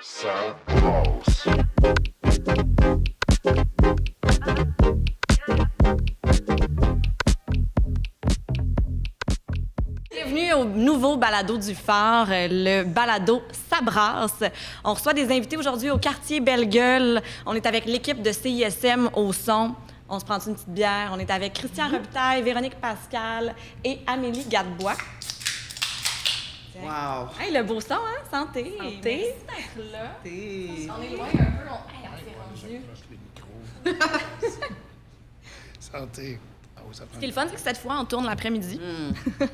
Ça brasse. Bienvenue au nouveau balado du Phare, le balado Ça brasse. On reçoit des invités aujourd'hui au quartier Belle-Gueule. On est avec l'équipe de CISM au son. On se prend une petite bière. On est avec Christian Robitaille, Véronique Pascal et Amélie Gadebois. Wow! Hey, le beau son, hein? Santé! Santé. Merci d'être là. Santé. On est loin un peu. Hey, on s'est rendu. Santé. Ah oui, ça prend. Ce qui est le fun, c'est que cette fois, on tourne l'après-midi. Ça,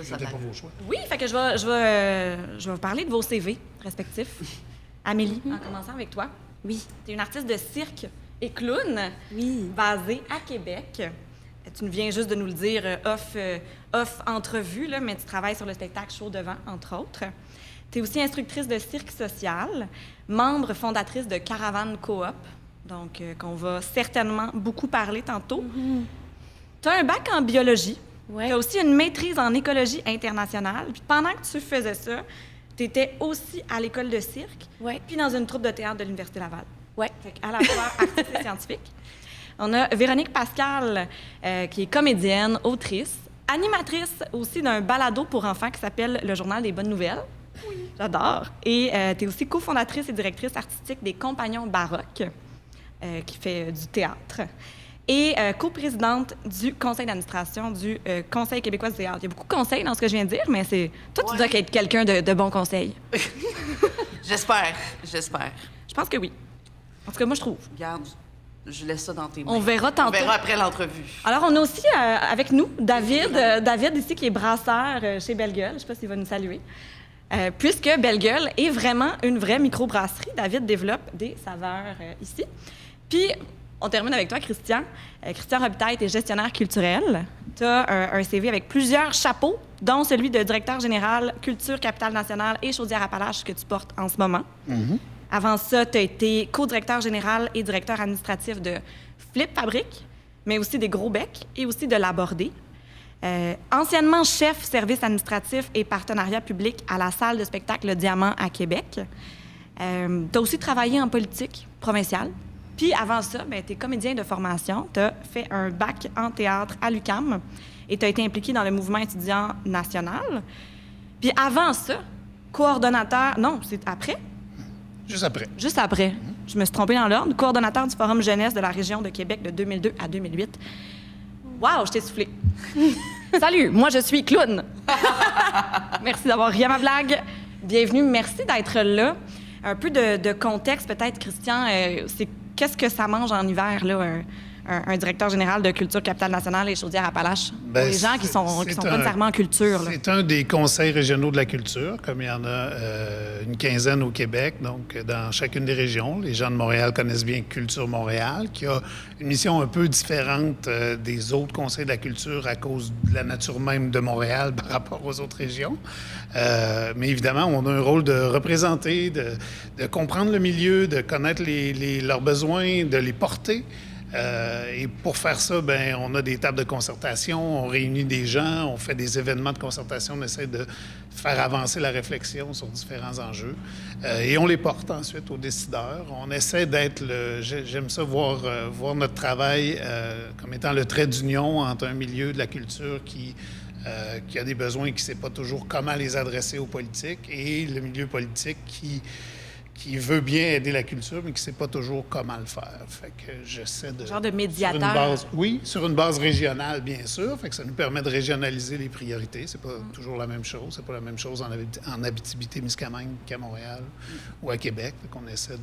C'était pas vos choix. Oui, fait que je vais vous parler de vos CV respectifs. Amélie, en commençant avec toi. Oui. Tu es une artiste de cirque et clown Oui. basée à Québec. Tu nous viens juste de nous le dire off entrevue, là, mais tu travailles sur le spectacle Show devant, entre autres. Tu es aussi instructrice de cirque social, membre fondatrice de Caravane Coop, donc qu'on va certainement beaucoup parler tantôt. Tu as un bac en biologie. Ouais. Tu as aussi une maîtrise en écologie internationale. Puis pendant que tu faisais ça, tu étais aussi à l'école de cirque, Ouais. puis dans une troupe de théâtre de l'Université Laval. Ouais. Fait à la fois artiste et scientifique. On a Véronique Pascal, qui est comédienne, autrice, animatrice aussi d'un balado pour enfants qui s'appelle Le Journal des Bonnes Nouvelles. Oui. J'adore. Et tu es aussi cofondatrice et directrice artistique des Compagnons Baroques, qui fait du théâtre. Et coprésidente du conseil d'administration du Conseil québécois du théâtre. Il y a beaucoup de conseils dans ce que je viens de dire, mais c'est toi, tu dois être quelqu'un de bon conseil. J'espère. Je pense que oui. En tout cas, moi, je trouve. Regarde, je laisse ça dans tes mains. On verra tantôt. On verra après l'entrevue. Alors, on a aussi avec nous David, David ici, qui est brasseur chez Belle-Gueule. Je ne sais pas s'il va nous saluer. Puisque Belle-Gueule est vraiment une vraie microbrasserie, David développe des saveurs ici. Puis, on termine avec toi, Christian. Christian Robitaille, tu es gestionnaire culturel. Tu as un CV avec plusieurs chapeaux, dont celui de directeur général Culture, Capitale nationale et Chaudière-Appalaches que tu portes en ce moment. Avant ça, tu as été co-directeur général et directeur administratif de Flip Fabrique, mais aussi des Gros Becs et aussi de Labordé. Anciennement chef service administratif et partenariat public à la salle de spectacle Le Diamant à Québec. Tu as aussi travaillé en politique provinciale. Puis avant ça, tu es comédien de formation. Tu as fait un bac en théâtre à l'UQAM et tu as été impliqué dans le mouvement étudiant national. Puis avant ça, coordonnateur... Non, c'est après? Juste après. Juste après. Je me suis trompée dans l'ordre. Coordonnateur du Forum jeunesse de la région de Québec de 2002 à 2008. Wow, je t'ai soufflé. Salut, moi je suis clown. Merci d'avoir ri à ma blague. Bienvenue, merci d'être là. Un peu de contexte peut-être, Christian. C'est qu'est-ce que ça mange en hiver, là, un directeur général de Culture, Capitale nationale et Chaudière-Appalaches? Pour les gens qui sont pas nécessairement en culture. Là. C'est un des conseils régionaux de la culture, comme il y en a une quinzaine au Québec, donc dans chacune des régions. Les gens de Montréal connaissent bien Culture Montréal, qui a une mission un peu différente des autres conseils de la culture à cause de la nature même de Montréal par rapport aux autres régions. Mais évidemment, on a un rôle de représenter, de comprendre le milieu, de connaître leurs besoins, de les porter. Et pour faire ça, on a des tables de concertation, on réunit des gens, on fait des événements de concertation, on essaie de faire avancer la réflexion sur différents enjeux. Et on les porte ensuite aux décideurs. On essaie d'être j'aime ça voir notre travail comme étant le trait d'union entre un milieu de la culture qui a des besoins et qui ne sait pas toujours comment les adresser aux politiques et le milieu politique qui veut bien aider la culture, mais qui ne sait pas toujours comment le faire. Fait que j'essaie de... Genre de médiateur. Sur une base régionale, bien sûr. Fait que ça nous permet de régionaliser les priorités. C'est pas toujours la même chose. C'est pas la même chose en Abitibi-Témiscamingue qu'à Montréal ou à Québec. Fait qu'on essaie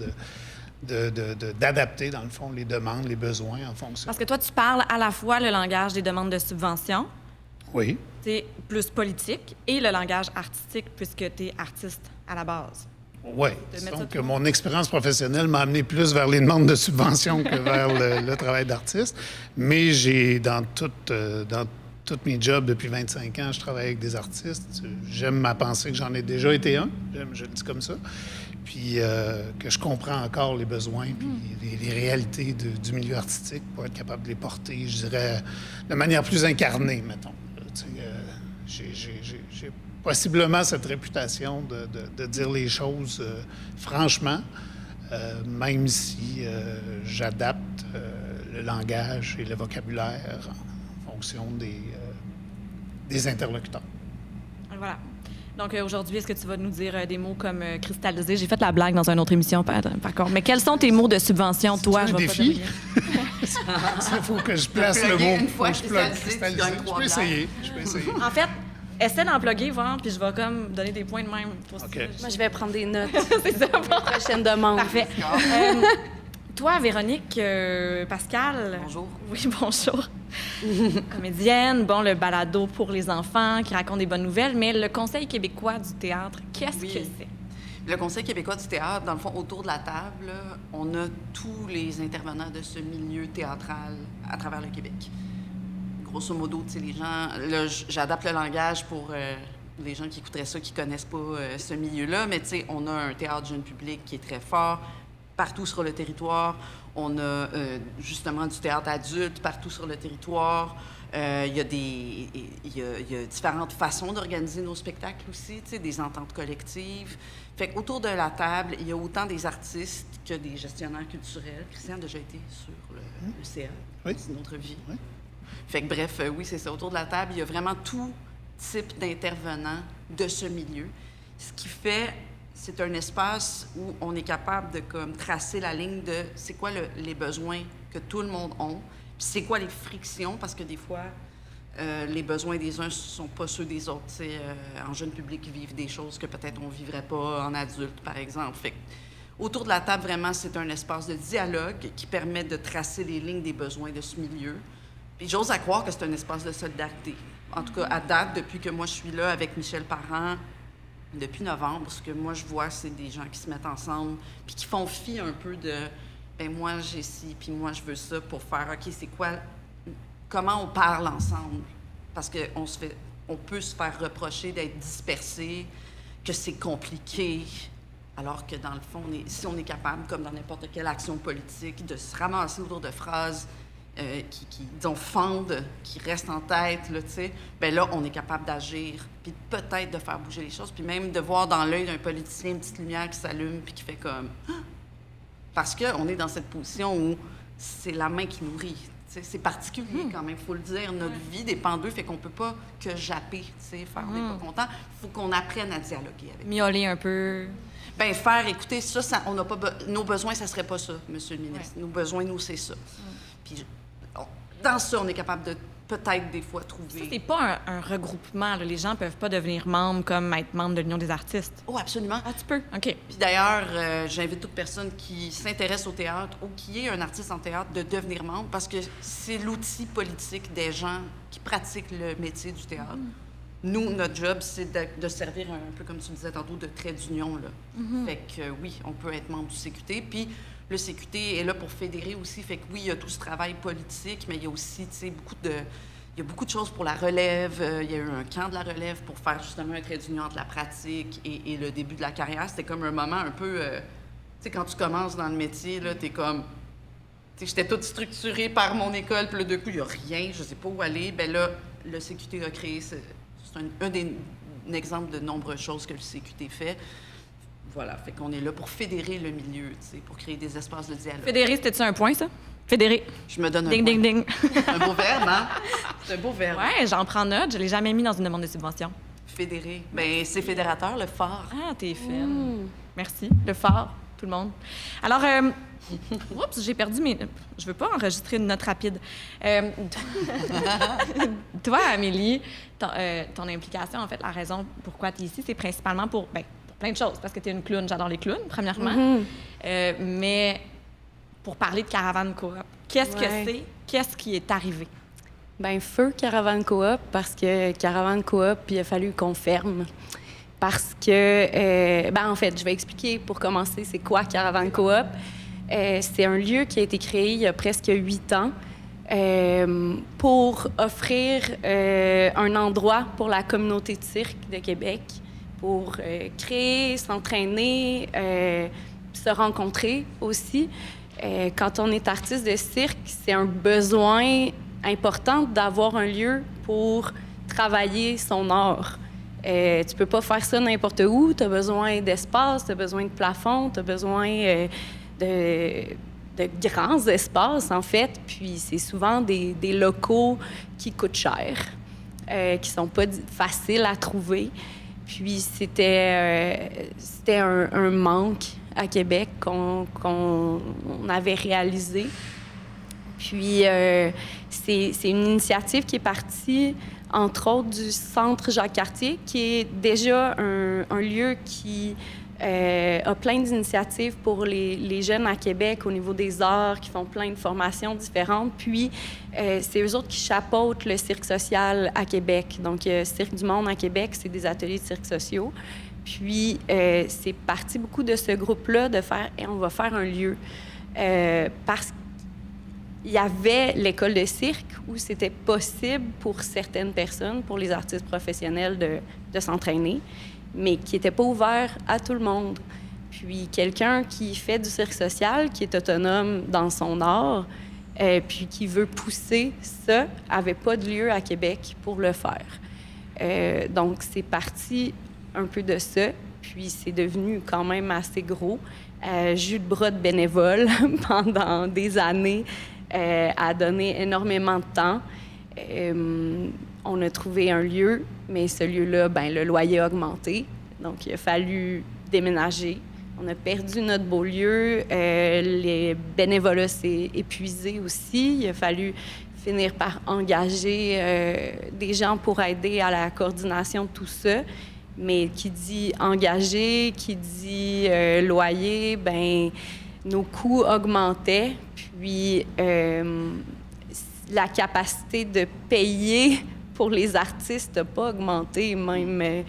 d'adapter, dans le fond, les demandes, les besoins en fonction. Parce que toi, tu parles à la fois le langage des demandes de subvention, Oui. c'est plus politique, et le langage artistique, puisque tu es artiste à la base. Oui. Donc, mon expérience professionnelle m'a amené plus vers les demandes de subventions que vers le travail d'artiste. Mais j'ai, dans tous mes jobs depuis 25 ans, je travaille avec des artistes. J'aime à penser que j'en ai déjà été un. Je le dis comme ça. Puis que je comprends encore les besoins puis les réalités du milieu artistique pour être capable de les porter, je dirais, de manière plus incarnée, mettons. J'ai possiblement cette réputation de dire les choses franchement, même si j'adapte le langage et le vocabulaire en fonction des interlocuteurs. Voilà. Donc, aujourd'hui, est-ce que tu vas nous dire des mots comme cristalliser? J'ai fait la blague dans une autre émission, par contre. Mais quels sont tes mots de subvention, toi? C'est un défi. Il faut que je place le mot. Une fois Faut que je place cristallisé, tu gagnes Je 3 peux essayer. Je peux essayer. En fait, essaie d'en plugger, voir, puis je vais comme donner des points de même. Pour OK. Moi, je vais prendre des notes. C'est ça. Prochaine demande. Parfait. Toi, Véronique, Pascal. Bonjour. Oui, bonjour. Comédienne, bon, le balado pour les enfants qui raconte des bonnes nouvelles, mais le Conseil québécois du théâtre, qu'est-ce Oui. que c'est? Le Conseil québécois du théâtre, dans le fond, autour de la table, là, on a tous les intervenants de ce milieu théâtral à travers le Québec. Grosso modo, tu sais, les gens... Là, j'adapte le langage pour les gens qui écouteraient ça, qui connaissent pas ce milieu-là, mais tu sais, on a un théâtre jeune public qui est très fort partout sur le territoire. On a justement du théâtre adulte partout sur le territoire. Il y a différentes façons d'organiser nos spectacles aussi, tu sais, des ententes collectives. Fait qu'autour de la table, il y a autant des artistes que des gestionnaires culturels. Christian a déjà été sur le CA, Oui. dans une autre vie. Oui. Fait que bref, oui, c'est ça. Autour de la table, il y a vraiment tout type d'intervenants de ce milieu. Ce qui fait, c'est un espace où on est capable de comme, tracer la ligne de c'est quoi les besoins que tout le monde a, puis c'est quoi les frictions, parce que des fois, les besoins des uns ne sont pas ceux des autres. En jeune public, ils vivent des choses que peut-être on ne vivrait pas en adulte, par exemple. Fait que, autour de la table, vraiment, c'est un espace de dialogue qui permet de tracer les lignes des besoins de ce milieu. Puis j'ose à croire que c'est un espace de solidarité. En tout cas, à date, depuis que moi je suis là avec Michel Parent, depuis novembre, ce que moi je vois, c'est des gens qui se mettent ensemble puis qui font fi un peu de ben moi j'ai ci puis moi je veux ça pour faire OK, c'est quoi, comment on parle ensemble, parce que on peut se faire reprocher d'être dispersé, que c'est compliqué, alors que dans le fond, si on est capable, comme dans n'importe quelle action politique, de se ramasser autour de phrases qui disons, fendent, qui restent en tête, là, tu sais, bien là, on est capable d'agir, puis peut-être de faire bouger les choses, puis même de voir dans l'œil d'un politicien une petite lumière qui s'allume, puis qui fait comme... Parce qu'on est dans cette position où c'est la main qui nourrit. Tu sais, c'est particulier quand même, il faut le dire. Notre vie dépend d'eux, fait qu'on peut pas que japper, tu sais, faire on n'est pas content. Il faut qu'on apprenne à dialoguer avec eux. Miauler un peu. Bien, faire, écoutez, ça on n'a pas... Nos besoins, ça serait pas ça, monsieur le ministre. Ouais. Nos besoins, nous, c'est ça. Puis dans ça, on est capable de peut-être des fois trouver... Ça, c'est pas un regroupement, là. Les gens peuvent pas devenir membres comme être membre de l'Union des artistes. Oh, absolument. Ah, tu peux? OK. Puis d'ailleurs, j'invite toute personne qui s'intéresse au théâtre ou qui est un artiste en théâtre de devenir membre, parce que c'est l'outil politique des gens qui pratiquent le métier du théâtre. Nous, notre job, c'est de servir un peu, comme tu disais tantôt, de trait d'union, là. Fait que oui, on peut être membre du CQT, puis le CQT est là pour fédérer aussi. Fait que oui, il y a tout ce travail politique, mais il y a aussi, tu sais, il y a beaucoup de choses pour la relève. Il y a eu un camp de la relève pour faire justement un trait d'union entre la pratique et le début de la carrière. C'était comme un moment un peu... tu sais, quand tu commences dans le métier, là, t'es comme... Tu sais, j'étais toute structurée par mon école, puis là, de coup, il n'y a rien, je sais pas où aller. Bien là, le CQT a créé... C'est un exemple de nombreuses choses que le CQT fait. Voilà, fait qu'on est là pour fédérer le milieu, tu sais, pour créer des espaces de dialogue. Fédérer, c'était-tu un point, ça? Fédérer. Je me donne un ding, point. ding, ding. C'est un beau verbe, hein? C'est un beau verbe. Ouais, j'en prends note. Je l'ai jamais mis dans une demande de subvention. Fédérer. Bien, c'est fédérateur, le phare. Ah, t'es fine. Merci. Le phare, tout le monde. Alors, oups, j'ai perdu mes... Je veux pas enregistrer une note rapide. Toi, Amélie, ton implication, en fait, la raison pourquoi tu es ici, c'est principalement pour plein de choses. Parce que tu es une clown. J'adore les clowns, premièrement. Mais pour parler de Caravane Coop, qu'est-ce que c'est? Qu'est-ce qui est arrivé? Bien, feu Caravane Coop, parce que Caravane Coop, il a fallu qu'on ferme. Parce que, en fait, je vais expliquer pour commencer, c'est quoi Caravane Coop. C'est un lieu qui a été créé il y a presque 8 ans pour offrir un endroit pour la communauté de cirque de Québec, pour créer, s'entraîner, se rencontrer aussi. Quand on est artiste de cirque, c'est un besoin important d'avoir un lieu pour travailler son art. Tu peux pas faire ça n'importe où. Tu as besoin d'espace, tu as besoin de plafond, tu as besoin de grands espaces, en fait. Puis c'est souvent des locaux qui coûtent cher, qui sont pas faciles à trouver. Puis c'était un manque à Québec qu'on avait réalisé. Puis c'est une initiative qui est partie, entre autres, du Centre Jacques-Cartier, qui est déjà un lieu qui a plein d'initiatives pour les jeunes à Québec au niveau des arts, qui font plein de formations différentes. Puis c'est eux autres qui chapeautent le cirque social à Québec. Donc, Cirque du Monde à Québec, c'est des ateliers de cirque sociaux. Puis c'est parti beaucoup de ce groupe-là de faire on va faire un lieu. Parce qu'il y avait l'école de cirque où c'était possible pour certaines personnes, pour les artistes professionnels, de s'entraîner, mais qui n'était pas ouvert à tout le monde. Puis quelqu'un qui fait du cirque social, qui est autonome dans son art, puis qui veut pousser ça, n'avait pas de lieu à Québec pour le faire. Donc, c'est parti un peu de ça, puis c'est devenu quand même assez gros. Jus de bras de bénévoles pendant des années, a donné énormément de temps. On a trouvé un lieu, mais ce lieu-là, le loyer a augmenté. Donc, il a fallu déménager. On a perdu notre beau lieu. Les bénévolats s'est épuisé aussi. Il a fallu finir par engager des gens pour aider à la coordination de tout ça. Mais qui dit engager, qui dit loyer, nos coûts augmentaient. Puis, la capacité de payer pour les artistes n'a pas augmenté, même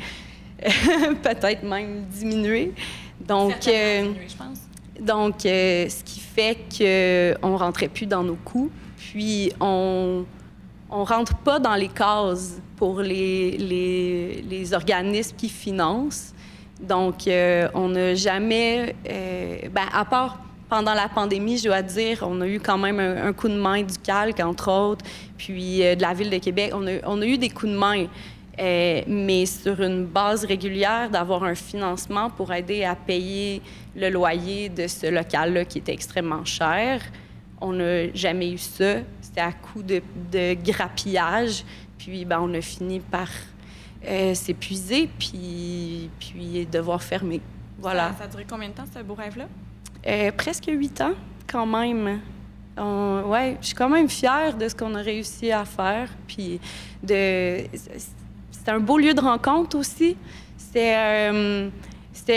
peut-être même diminué. Donc, Diminué, je pense. donc ce qui fait qu'on ne rentrait plus dans nos coûts. Puis, on ne rentre pas dans les cases pour les organismes qui financent. Donc, on n'a jamais... à part pendant la pandémie, je dois dire, on a eu quand même un coup de main du Calque, entre autres, puis de la Ville de Québec. On a eu des coups de main, mais sur une base régulière, d'avoir un financement pour aider à payer le loyer de ce local-là qui était extrêmement cher. On n'a jamais eu ça. C'était à coup de grappillage. Puis, on a fini par s'épuiser, puis devoir fermer. Voilà. Ça a duré combien de temps, ce beau rêve-là? Presque 8 ans, quand même. Ouais, je suis quand même fière de ce qu'on a réussi à faire. Puis, c'était un beau lieu de rencontre aussi. C'était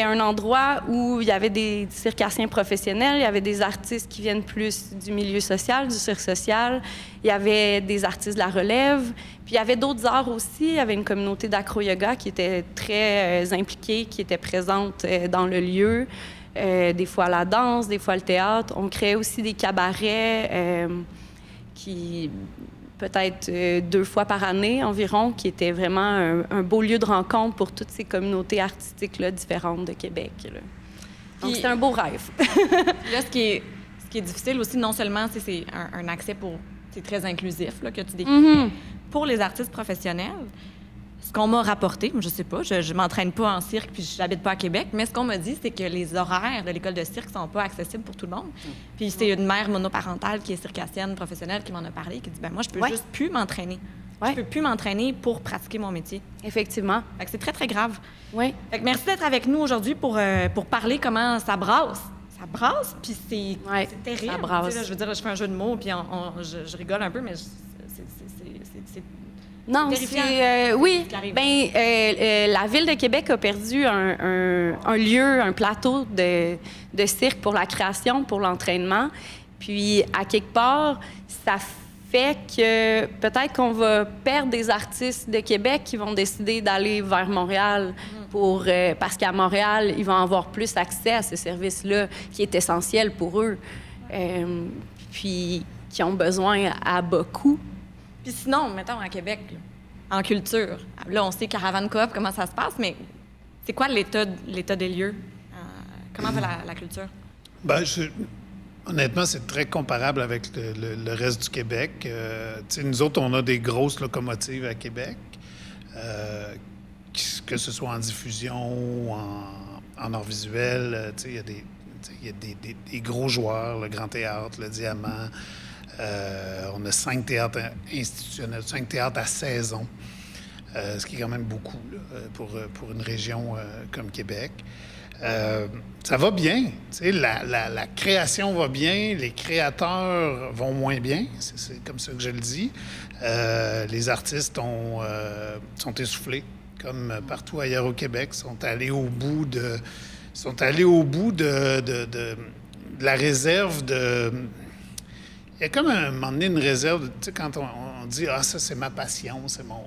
un endroit où il y avait des circassiens professionnels, il y avait des artistes qui viennent plus du milieu social, du cirque social. Il y avait des artistes de la relève. Puis il y avait d'autres arts aussi. Il y avait une communauté d'acro-yoga qui était très impliquée, qui était présente dans le lieu. Des fois la danse, des fois le théâtre. On créait aussi des cabarets qui, peut-être 2 fois par année environ, qui étaient vraiment un beau lieu de rencontre pour toutes ces communautés artistiques-là différentes de Québec. Là. Donc, c'est un beau rêve. Là, ce qui est difficile aussi, non seulement c'est un accès c'est très inclusif là, que tu décris, mais pour les artistes professionnels, ce qu'on m'a rapporté, je sais pas, je m'entraîne pas en cirque puis je n'habite pas à Québec, mais ce qu'on m'a dit, c'est que les horaires de l'école de cirque sont pas accessibles pour tout le monde. Puis c'est une mère monoparentale qui est circassienne professionnelle qui m'en a parlé, qui dit moi je peux juste plus m'entraîner. Je peux plus m'entraîner pour pratiquer mon métier. Effectivement. Fait que c'est très très grave. Oui. Fait que merci d'être avec nous aujourd'hui pour parler comment ça brasse. Ça brasse, puis c'est terrible. Ça brasse. Tu sais, là, je veux dire, je fais un jeu de mots, puis je rigole un peu, mais c'est non, c'est... oui, la Ville de Québec a perdu un lieu, un plateau de cirque pour la création, pour l'entraînement. Puis, à quelque part, ça fait que peut-être qu'on va perdre des artistes de Québec qui vont décider d'aller vers Montréal parce qu'à Montréal, ils vont avoir plus accès à ce service-là qui est essentiel pour eux, puis qui ont besoin à bas coût. Puis sinon, mettons, à Québec, là, en culture, là, on sait Caravane Coop, comment ça se passe, mais c'est quoi l'état des lieux? Comment va la culture? Honnêtement, c'est très comparable avec le reste du Québec. Nous autres, on a des grosses locomotives à Québec que ce soit en diffusion ou en art visuel. Il y a des gros joueurs, le Grand Théâtre, le Diamant. On a 5 théâtres institutionnels, 5 théâtres à saison, ce qui est quand même beaucoup là, pour une région comme Québec. Ça va bien. La création va bien, les créateurs vont moins bien. C'est comme ça que je le dis. Les artistes sont essoufflés, comme partout ailleurs au Québec, sont allés au bout de la réserve de... Il y a comme un moment donné une réserve, tu sais, quand on dit « Ah, ça, c'est ma passion, c'est mon... »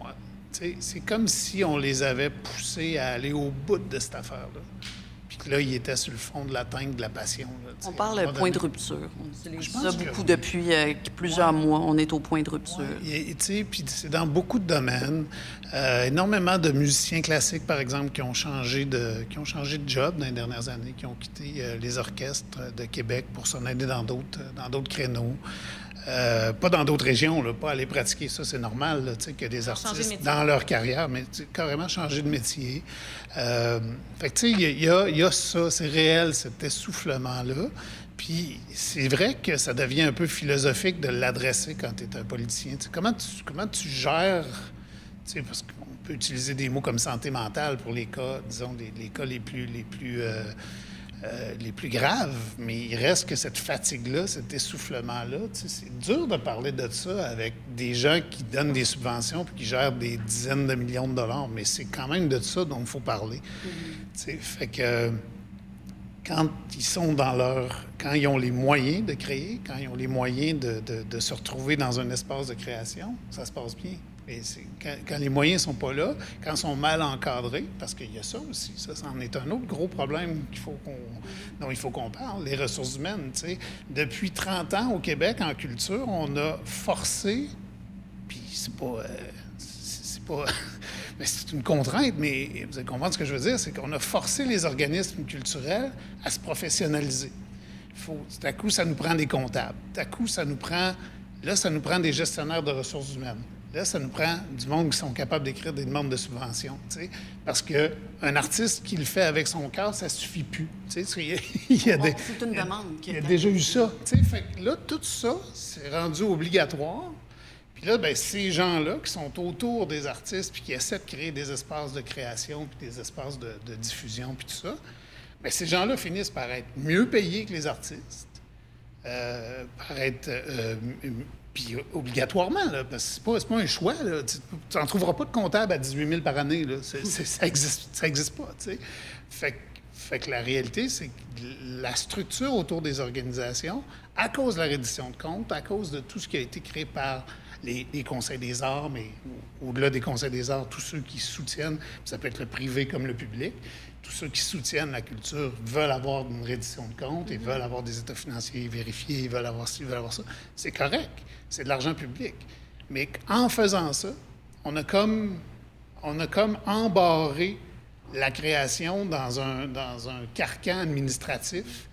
C'est comme si on les avait poussés à aller au bout de cette affaire-là. Puis là, ils étaient sur le fond de la tank de la passion. Là, on parle point de rupture. On utilise ça beaucoup oui. Depuis plusieurs mois. On est au point de rupture. Puis c'est dans beaucoup de domaines. Énormément de musiciens classiques, par exemple, qui ont changé de job dans les dernières années, qui ont quitté les orchestres de Québec pour s'en aller dans d'autres créneaux. Pas dans d'autres régions, là, pas aller pratiquer ça, c'est normal là, que des artistes, dans leur carrière, mais carrément changer de métier. Fait que, tu sais, il y a ça, c'est réel, cet essoufflement-là. Puis c'est vrai que ça devient un peu philosophique de l'adresser quand tu es un politicien. T'sais, comment tu gères, parce qu'on peut utiliser des mots comme santé mentale pour les cas, disons, les cas les plus graves, mais il reste que cette fatigue-là, cet essoufflement-là, c'est dur de parler de ça avec des gens qui donnent des subventions puis qui gèrent des dizaines de millions de dollars, mais c'est quand même de ça dont il faut parler. Fait que quand ils ont les moyens de créer, quand ils ont les moyens de se retrouver dans un espace de création, ça se passe bien. Et quand les moyens ne sont pas là, quand ils sont mal encadrés, parce qu'il y a ça aussi, ça en est un autre gros problème dont il faut qu'on parle, les ressources humaines. T'sais. Depuis 30 ans, au Québec, en culture, on a forcé, puis c'est pas mais c'est une contrainte, mais vous allez comprendre ce que je veux dire, c'est qu'on a forcé les organismes culturels à se professionnaliser. Tout à coup, ça nous prend des comptables. Tout à coup, ça nous prend des gestionnaires de ressources humaines. Là, ça nous prend du monde qui sont capables d'écrire des demandes de subvention, tu sais, parce qu'un artiste qui le fait avec son cœur, ça suffit plus. Tu sais, c'est une demande. Il y a déjà eu ça. Tu sais, fait que là, tout ça, c'est rendu obligatoire. Puis là, bien, ces gens-là qui sont autour des artistes puis qui essaient de créer des espaces de création puis des espaces de diffusion puis tout ça, bien, ces gens-là finissent par être mieux payés que les artistes, par être... Puis obligatoirement, là, parce que c'est pas un choix. Là. Tu n'en trouveras pas de comptable à 18 000 par année. Là. Ça existe pas. Tu sais. Fait que la réalité, c'est que la structure autour des organisations, à cause de la reddition de comptes, à cause de tout ce qui a été créé par les conseils des arts, mais au-delà des conseils des arts, tous ceux qui soutiennent, ça peut être le privé comme le public, tous ceux qui soutiennent la culture veulent avoir une reddition de comptes, ils veulent avoir des états financiers vérifiés, ils veulent avoir ci, ils veulent avoir ça. C'est correct, c'est de l'argent public. Mais en faisant ça, on a comme embarré la création dans un carcan administratif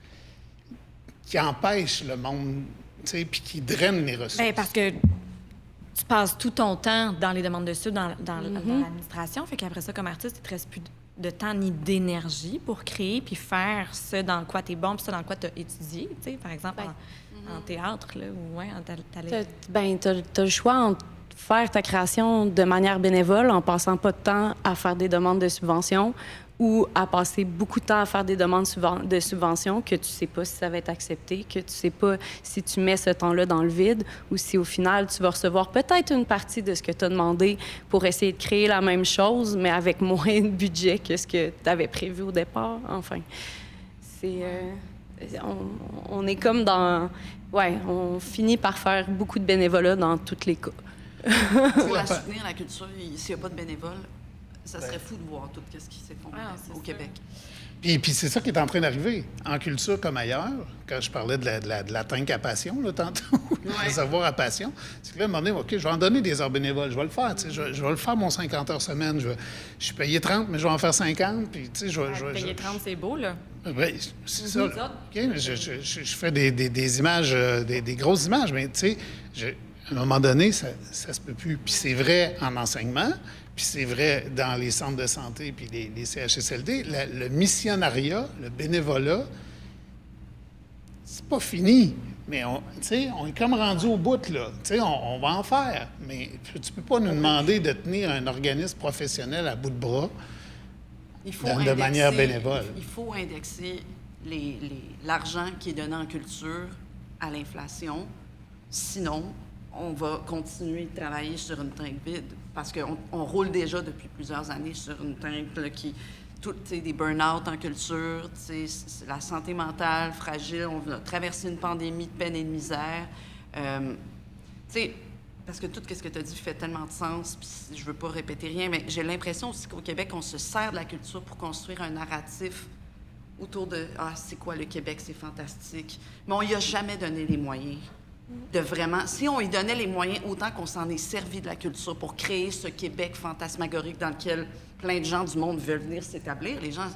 qui empêche le monde, puis qui draine les ressources. Bien, parce que tu passes tout ton temps dans les demandes de sub, dans l'administration, fait qu'après ça, comme artiste, il ne te reste plus de temps ni d'énergie pour créer puis faire ce dans quoi tu es bon puis ce dans quoi tu as étudié, tu sais, par exemple en théâtre, là, ou t'as le choix entre faire ta création de manière bénévole en passant pas de temps à faire des demandes de subventions ou à passer beaucoup de temps à faire des demandes de subventions que tu sais pas si ça va être accepté, que tu sais pas si tu mets ce temps-là dans le vide ou si au final tu vas recevoir peut-être une partie de ce que tu as demandé pour essayer de créer la même chose, mais avec moins de budget que ce que tu avais prévu au départ. Enfin, on est comme dans... Ouais, on finit par faire beaucoup de bénévolat dans tous les cas. Pour soutenir la culture, s'il n'y a pas de bénévoles, ça serait fou de voir tout ce qui s'est fait au Québec. Puis c'est ça qui est en train d'arriver, en culture comme ailleurs. Quand je parlais de la tank à passion, là, tantôt, le savoir à passion, c'est que là, à un moment donné, OK, je vais en donner des heures bénévoles, je vais le faire, tu sais, je vais le faire mon 50 heures semaine, je suis payé 30, mais je vais en faire 50, puis tu sais, je vais... Payer 30, c'est beau, là. Oui, c'est ça. OK, je fais des images, des grosses images, mais tu sais, À un moment donné, ça se peut plus. Puis c'est vrai en enseignement, puis c'est vrai dans les centres de santé puis les CHSLD. Le missionnariat, le bénévolat, c'est pas fini. Mais on est comme rendu au bout, là. On va en faire. Mais tu peux pas nous demander de tenir un organisme professionnel à bout de bras de manière bénévole. Il faut indexer l'argent qui est donné en culture à l'inflation. Sinon, on va continuer de travailler sur une tank vide parce qu'on roule déjà depuis plusieurs années sur une tank là, des burn-out en culture, la santé mentale fragile. On a traversé une pandémie de peine et de misère. Parce que tout ce que tu as dit fait tellement de sens, puis je veux pas répéter rien, mais j'ai l'impression aussi qu'au Québec, on se sert de la culture pour construire un narratif autour de « Ah, c'est quoi le Québec, c'est fantastique ». Mais on y a jamais donné les moyens de vraiment... Si on y donnait les moyens, autant qu'on s'en est servi de la culture pour créer ce Québec fantasmagorique dans lequel plein de gens du monde veulent venir s'établir, les gens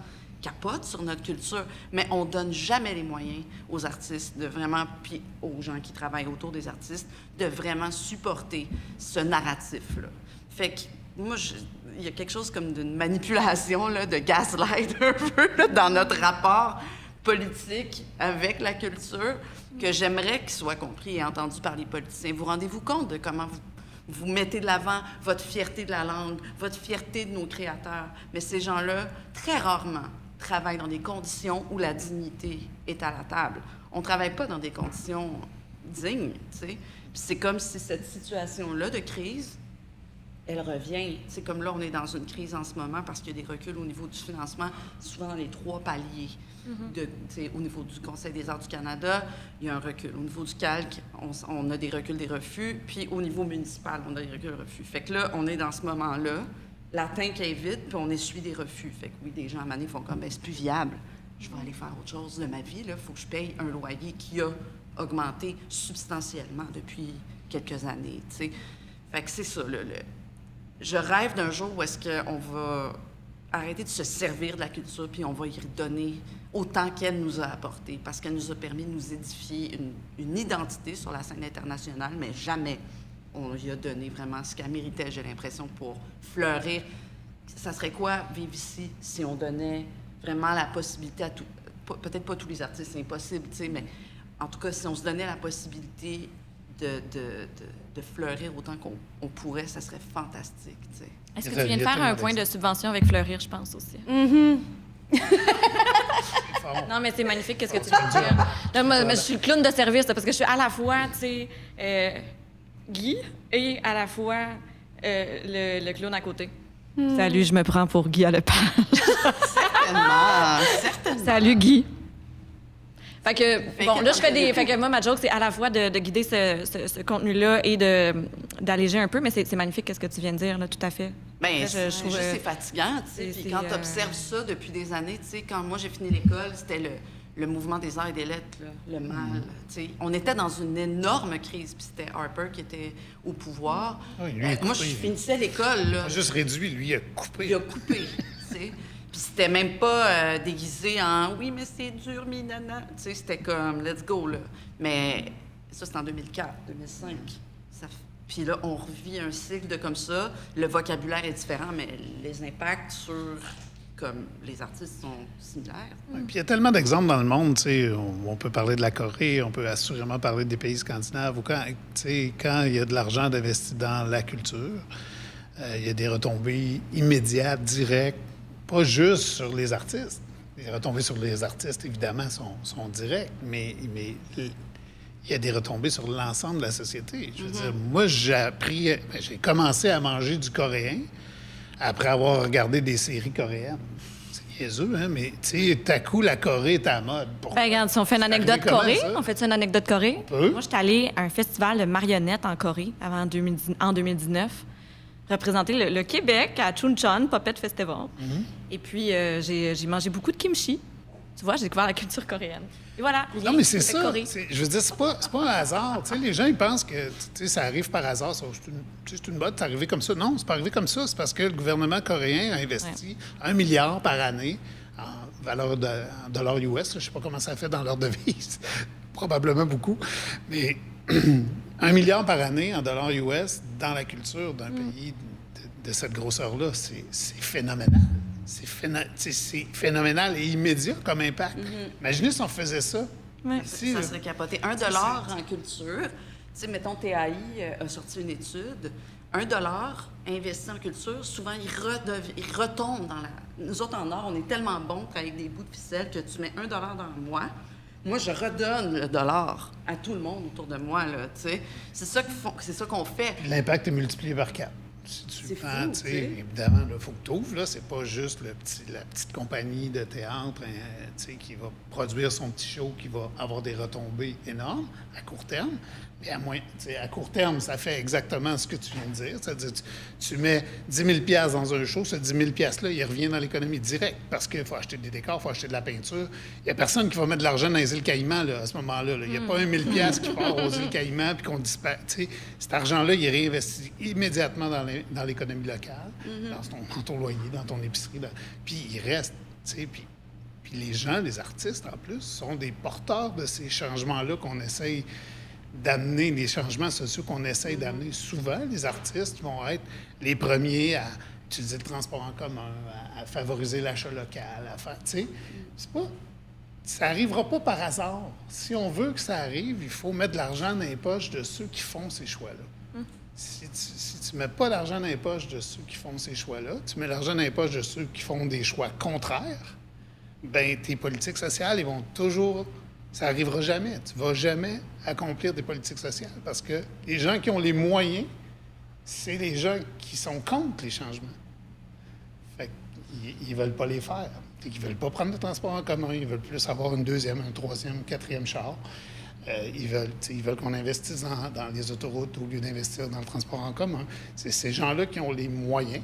capotent sur notre culture, mais on donne jamais les moyens aux artistes de vraiment, puis aux gens qui travaillent autour des artistes, de vraiment supporter ce narratif-là. Fait que moi, il y a quelque chose comme d'une manipulation, là, de gaslight un peu là, dans notre rapport politique avec la culture que j'aimerais qu'il soit compris et entendu par les politiciens. Vous rendez-vous compte de comment vous mettez de l'avant votre fierté de la langue, votre fierté de nos créateurs. Mais ces gens-là, très rarement, travaillent dans des conditions où la dignité est à la table. On ne travaille pas dans des conditions dignes, tu sais. Puis c'est comme si cette situation-là de crise, elle revient. C'est comme là, on est dans une crise en ce moment parce qu'il y a des reculs au niveau du financement, souvent dans les 3 paliers. Au niveau du Conseil des arts du Canada, il y a un recul. Au niveau du CALC, on a des reculs des refus. Puis au niveau municipal, on a des reculs des refus. Fait que là, on est dans ce moment-là. La tank est vide, puis on essuie des refus. Fait que oui, des gens à Mané font comme, c'est plus viable. Je vais aller faire autre chose de ma vie. Il faut que je paye un loyer qui a augmenté substantiellement depuis quelques années. T'sais. Fait que c'est ça. Je rêve d'un jour où est-ce qu'on va arrêter de se servir de la culture puis on va y redonner autant qu'elle nous a apporté parce qu'elle nous a permis de nous édifier une identité sur la scène internationale, mais jamais on lui a donné vraiment ce qu'elle méritait, j'ai l'impression, pour fleurir. Ça serait quoi, vivre ici, si on donnait vraiment la possibilité à peut-être pas tous les artistes, c'est impossible, tu sais, mais en tout cas, si on se donnait la possibilité de fleurir autant qu'on pourrait, ça serait fantastique, tu sais. Est-ce que tu viens de faire un point de subvention avec Fleurir, je pense, aussi? Non, mais c'est magnifique, qu'est-ce que tu viens de dire. Là, moi, je suis le clown de service, là, parce que je suis à la fois, tu sais, Guy et à la fois le clown à côté. Salut, je me prends pour Guy à Lepage. Certainement. Salut, Guy. Fait que, bon, là, je fais des... Fait que moi, ma joke, c'est à la fois de guider ce contenu-là et d'alléger un peu, mais c'est magnifique, qu'est-ce que tu viens de dire, là, tout à fait. Bien, je trouve, c'est fatigant, tu sais. Puis quand tu observes ça depuis des années, tu sais, quand moi, j'ai fini l'école, c'était le mouvement des arts et des lettres, là, le mal, tu sais. On était dans une énorme crise, puis c'était Harper qui était au pouvoir. Oui, moi, je finissais l'école, là. Il a juste réduit, lui, il a coupé. Il a coupé, tu sais. Puis c'était même pas déguisé en « oui, mais c'est dur, mais nana ». Tu sais, c'était comme « let's go », là. Mais ça, c'était en 2004, 2005. Puis là, on revit un cycle de comme ça. Le vocabulaire est différent, mais les impacts sur comme les artistes sont similaires. Ouais, puis il y a tellement d'exemples dans le monde, tu sais, on peut parler de la Corée, on peut assurément parler des pays scandinaves, ou quand il y a de l'argent investi dans la culture, il y a des retombées immédiates, directes, pas juste sur les artistes. Les retombées sur les artistes, évidemment, sont directes, mais il y a des retombées sur l'ensemble de la société. Je veux dire, moi, j'ai commencé à manger du coréen après avoir regardé des séries coréennes. C'est niaiseux, hein, mais tu sais, tout à coup, la Corée est à la mode. Ben, regarde, si on fait une anecdote Corée, on fait une anecdote Corée? On peut. Moi, j'étais allée à un festival de marionnettes en Corée en 2019. Représenter le Québec à Chuncheon Puppet Festival. Et puis, j'ai mangé beaucoup de kimchi. Tu vois, j'ai découvert la culture coréenne. Et voilà. Non, mais c'est ça. Corée. Je veux dire, c'est pas un hasard. Tu sais, les gens, ils pensent que ça arrive par hasard. C'est une mode, c'est arrivé comme ça. Non, c'est pas arrivé comme ça. C'est parce que le gouvernement coréen a investi 1 milliard par année en valeur en dollars US. Je sais pas comment ça fait dans leur devise. Probablement beaucoup. Mais 1 milliard par année en dollars US dans la culture d'un pays de cette grosseur-là, c'est phénoménal. C'est phénoménal et immédiat comme impact. Imaginez si on faisait ça. Ouais. Ici, Ça là. serait capoté. $1 en culture. Tu sais, mettons, TAI a sorti une étude. $1 investi en culture, souvent, il retombe dans la... Nous autres, en or, on est tellement bons avec des bouts de ficelle que tu mets $1 dans moi. Moi, je redonne le dollar à tout le monde autour de moi, là, tu sais. C'est ça qu'on fait. L'impact est multiplié par 4. Si tu C'est prends, fou, tu sais, tu sais. évidemment, il faut que tu ouvres, là. C'est pas juste la petite compagnie de théâtre tu sais, qui va produire son petit show, qui va avoir des retombées énormes à court terme. Mais à court terme, ça fait exactement ce que tu viens de dire. C'est-à-dire, tu mets 10 000 dans un show, ce 10 000 $-là, il revient dans l'économie directe parce qu'il faut acheter des décors, il faut acheter de la peinture. Il n'y a personne qui va mettre de l'argent dans les îles Caïmans là, à ce moment-là. Il n'y a pas 1 000 qui part aux îles Caïmans puis qu'on disparaît. Tu sais, cet argent-là, il est réinvesti immédiatement dans l'économie locale, dans ton loyer, dans ton épicerie. Puis il reste. Tu sais, puis les gens, les artistes, en plus, sont des porteurs de ces changements-là qu'on essaye d'amener, des changements sociaux qu'on essaye d'amener. Souvent, les artistes vont être les premiers à utiliser le transport en commun, à favoriser l'achat local, à faire... Tu sais, c'est pas... Ça n'arrivera pas par hasard. Si on veut que ça arrive, il faut mettre de l'argent dans les poches de ceux qui font ces choix-là. Si tu ne mets pas d'argent dans les poches de ceux qui font ces choix-là, tu mets l'argent dans les poches de ceux qui font des choix contraires, bien, tes politiques sociales, ils vont toujours... Ça n'arrivera jamais. Tu ne vas jamais accomplir des politiques sociales parce que les gens qui ont les moyens, c'est les gens qui sont contre les changements. Fait qu'ils ne veulent pas les faire. Ils ne veulent pas prendre le transport en commun. Ils veulent plus avoir une deuxième, un troisième, quatrième char. Ils veulent qu'on investisse dans les autoroutes au lieu d'investir dans le transport en commun. C'est ces gens-là qui ont les moyens.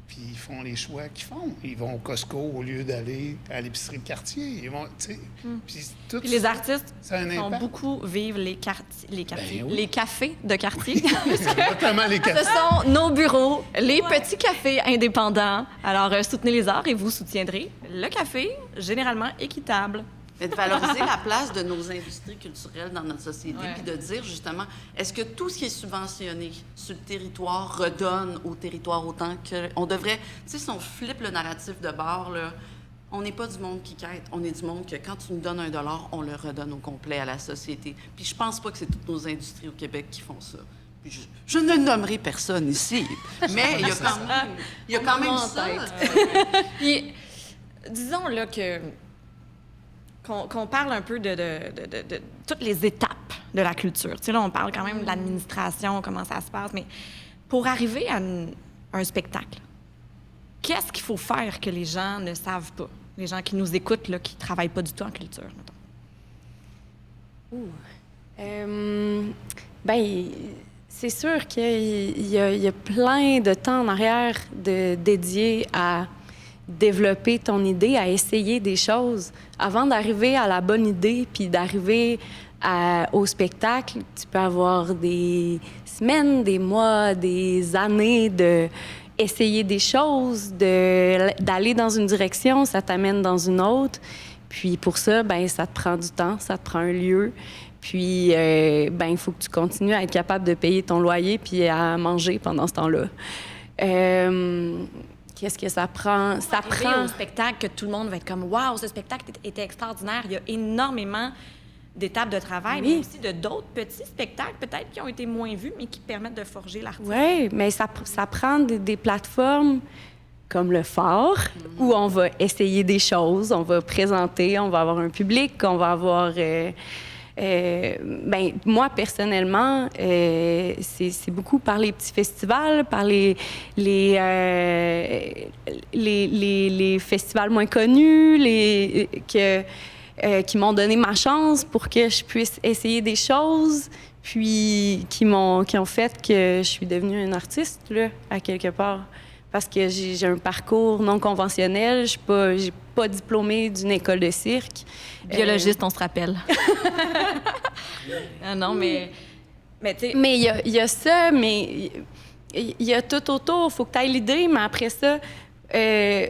Puis ils font les choix qu'ils font. Ils vont au Costco au lieu d'aller à l'épicerie de quartier. Ils vont, tu sais, Puis les artistes ça a un font impact. beaucoup vivre les quartiers, Ben oui. les cafés de quartier. Notamment les Ce quartiers. sont nos bureaux, les petits cafés indépendants. Alors, soutenez les arts et vous soutiendrez le café, généralement équitable. Mais de valoriser la place de nos industries culturelles dans notre société, Ouais. puis de dire justement, est-ce que tout ce qui est subventionné sur le territoire redonne au territoire autant qu'on devrait... Tu sais, si on flippe le narratif de bord, là, on n'est pas du monde qui quête, on est du monde que quand tu nous donnes $1, on le redonne au complet à la société. Puis je pense pas que c'est toutes nos industries au Québec qui font ça. Puis je ne nommerai personne ici, mais il y a quand même ça. Puis, disons là qu'on parle un peu de toutes les étapes de la culture. Tu sais, là, on parle quand même de l'administration, comment ça se passe, mais pour arriver à un spectacle, qu'est-ce qu'il faut faire que les gens ne savent pas? Les gens qui nous écoutent, là, qui ne travaillent pas du tout en culture, mettons. Ben, c'est sûr qu'il y a plein de temps en arrière dédié à développer ton idée, à essayer des choses. Avant d'arriver à la bonne idée, puis d'arriver au spectacle, tu peux avoir des semaines, des mois, des années de essayer des choses, d'aller dans une direction, ça t'amène dans une autre. Puis pour ça, ben ça te prend du temps, ça te prend un lieu. Puis, ben il faut que tu continues à être capable de payer ton loyer puis à manger pendant ce temps-là. Qu'est-ce que ça prend? Ça prend au spectacle que tout le monde va être comme « Wow, ce spectacle était extraordinaire. » Il y a énormément d'étapes de travail, mais aussi de d'autres petits spectacles peut-être qui ont été moins vus, mais qui permettent de forger l'artiste. Oui, mais ça prend des plateformes comme le Phare, où on va essayer des choses, on va présenter, on va avoir un public, on va avoir... ben, moi, personnellement, c'est beaucoup par les petits festivals, par les festivals moins connus, qui m'ont donné ma chance pour que je puisse essayer des choses, puis qui ont fait que je suis devenue une artiste, là, à quelque part. Parce que j'ai un parcours non conventionnel, j'ai pas diplômée d'une école de cirque. Biologiste, on se rappelle. Ah non, mais tu sais... Mais il y a ça, mais il y a tout autour. Il faut que tu aies l'idée, mais après ça, des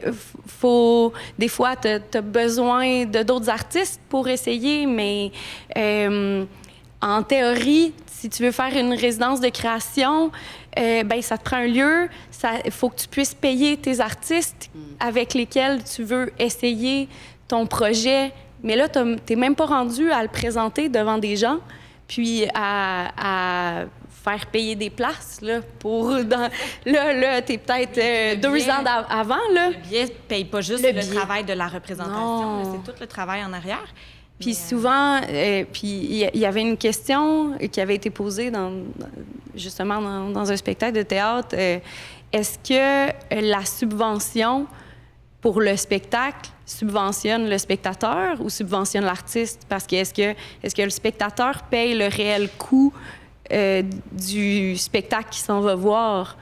fois, tu as besoin d'autres artistes pour essayer, mais en théorie, si tu veux faire une résidence de création, ben ça te prend un lieu. Il faut que tu puisses payer tes artistes avec lesquels tu veux essayer ton projet. Mais là, tu n'es même pas rendu à le présenter devant des gens, puis à faire payer des places, là, là, t'es peut-être 2 ans avant, là. Le billet ne paye pas juste Le le billet. travail de la représentation, Non. là, c'est tout le travail en arrière. Puis souvent, puis il y avait une question qui avait été posée justement dans un spectacle de théâtre. Est-ce que la subvention pour le spectacle subventionne le spectateur ou subventionne l'artiste? Parce que est-ce que le spectateur paye le réel coût du spectacle qu'il s'en va voir?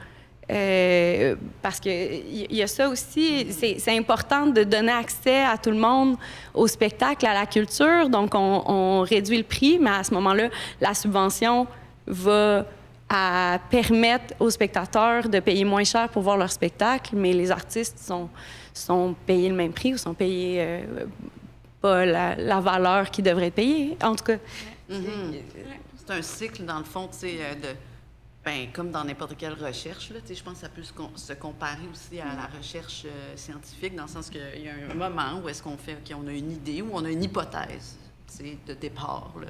Parce qu'il y a ça aussi, c'est important de donner accès à tout le monde au spectacle, à la culture. Donc, on réduit le prix, mais à ce moment-là, la subvention va permettre aux spectateurs de payer moins cher pour voir leur spectacle, mais les artistes sont payés le même prix ou sont payés pas la valeur qu'ils devraient payer, en tout cas. C'est un cycle, dans le fond, tu sais, comme dans n'importe quelle recherche, là, je pense que ça peut se comparer aussi à la recherche scientifique, dans le sens qu'il y a un moment où est-ce qu'on fait, OK, on a une idée ou on a une hypothèse, de départ, là,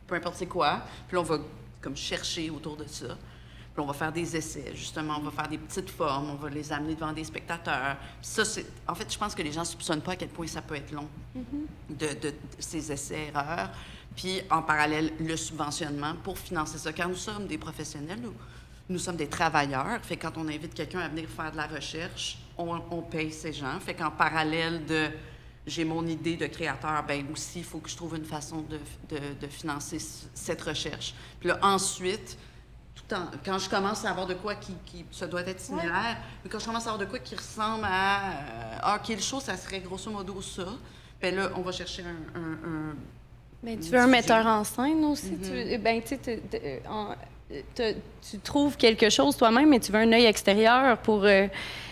peu importe c'est quoi, puis là, on va comme chercher autour de ça. Puis on va faire des essais, justement, on va faire des petites formes, on va les amener devant des spectateurs. Puis ça, en fait, je pense que les gens ne soupçonnent pas à quel point ça peut être long, de ces essais-erreurs. Puis, en parallèle, le subventionnement pour financer ça. Car nous sommes des professionnels, nous sommes des travailleurs. Fait que quand on invite quelqu'un à venir faire de la recherche, on paye ces gens. Fait qu'en parallèle de j'ai mon idée de créateur, bien aussi, il faut que je trouve une façon de financer cette recherche. Puis là, ensuite, quand je commence à avoir de quoi qui ça doit être similaire, mais quand je commence à avoir de quoi qui ressemble à OK, le show, ça serait grosso modo ça, bien là, on va chercher un Mais tu veux un metteur en scène aussi? Tu trouves quelque chose toi-même, mais tu veux un œil extérieur pour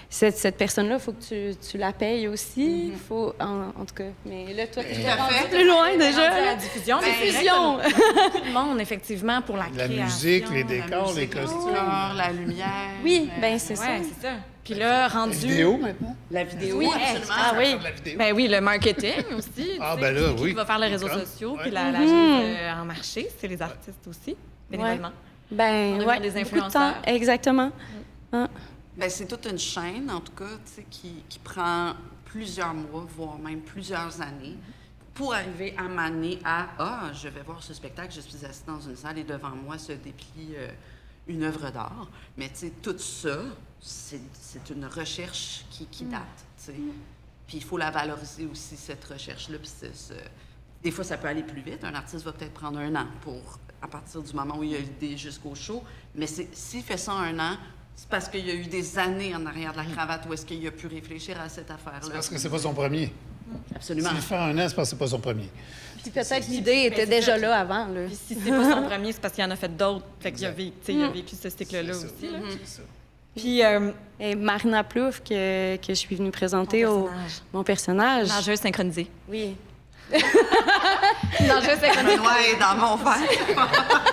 cette personne-là. Il faut que tu la payes aussi. Faut, en tout cas. Mais là, toi, tu es rendu plus loin déjà. La diffusion. Diffusion! Beaucoup de monde, effectivement, pour la La création. musique, les décors, les costumes. la lumière. Oui, bien c'est ça. Oui, c'est ça. Puis là, rendu... La vidéo, maintenant? La vidéo, Oui, absolument. ah oui. La vidéo. Ben oui, le marketing aussi. Ah, tu sais, ben là, qui oui. va faire les réseaux Comme, sociaux, ouais. puis la mise en marché, c'est les artistes aussi, bénévolement. Ben, On ouais, devient des beaucoup de temps. influenceurs. Exactement. Bien, c'est toute une chaîne, en tout cas, tu sais, qui prend plusieurs mois, voire même plusieurs années, pour arriver à m'amener à « Ah, je vais voir ce spectacle, je suis assise dans une salle et devant moi se déplie une œuvre d'art. » Mais tu sais, tout ça, c'est une recherche qui date, tu sais. Puis il faut la valoriser aussi, cette recherche-là. Puis des fois, ça peut aller plus vite. Un artiste va peut-être prendre 1 an à partir du moment où il a l'idée jusqu'au show. Mais s'il fait ça en 1 an, c'est parce qu'il y a eu des années en arrière de la cravate où est-ce qu'il a pu réfléchir à cette affaire-là. C'est parce que c'est pas son premier. Absolument. S'il le fait en 1 an, c'est parce que c'est pas son premier. Puis peut-être l'idée était déjà là avant. Là. Puis si c'est pas son premier, c'est parce qu'il en a fait d'autres. Fait qu'il a vécu, il a vécu ce cycle-là C'est ça. aussi. Là. C'est ça. Puis, Et Marina Plouffe, que je suis venue présenter mon personnage. nageuse synchronisée. Oui. Nageuse synchronisée. Benoît est dans mon verre.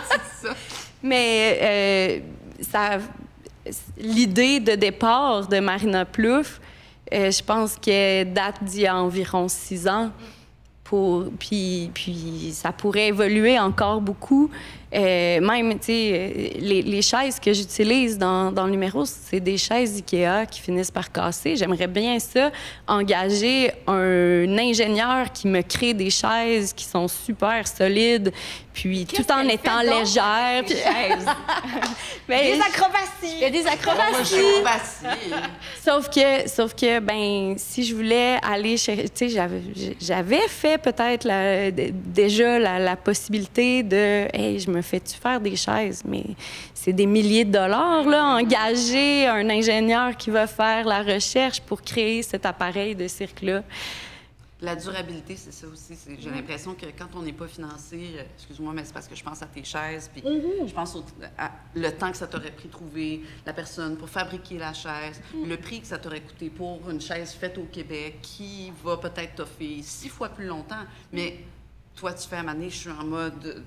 C'est ça. Mais l'idée de départ de Marina Plouffe, je pense qu'elle date d'il y a environ 6 ans. Puis ça pourrait évoluer encore beaucoup. Même, tu sais, les chaises que j'utilise dans le numéro, c'est des chaises IKEA qui finissent par casser. J'aimerais bien ça, engager un ingénieur qui me crée des chaises qui sont super solides, puis tout en étant légères. Puis... Des acrobaties! Il y a des acrobaties. Sauf que, ben, si je voulais aller chez... Tu sais, j'avais fait peut-être déjà la possibilité de... Hey, je me fais-tu faire des chaises? Mais c'est des milliers de dollars, là, engager un ingénieur qui va faire la recherche pour créer cet appareil de cirque-là. La durabilité, c'est ça aussi. J'ai l'impression que quand on n'est pas financé, excuse-moi, mais c'est parce que je pense à tes chaises, puis je pense à le temps que ça t'aurait pris trouver la personne pour fabriquer la chaise, le prix que ça t'aurait coûté pour une chaise faite au Québec qui va peut-être t'offrir 6 fois plus longtemps. Mais toi, tu fais à un moment donné, je suis en mode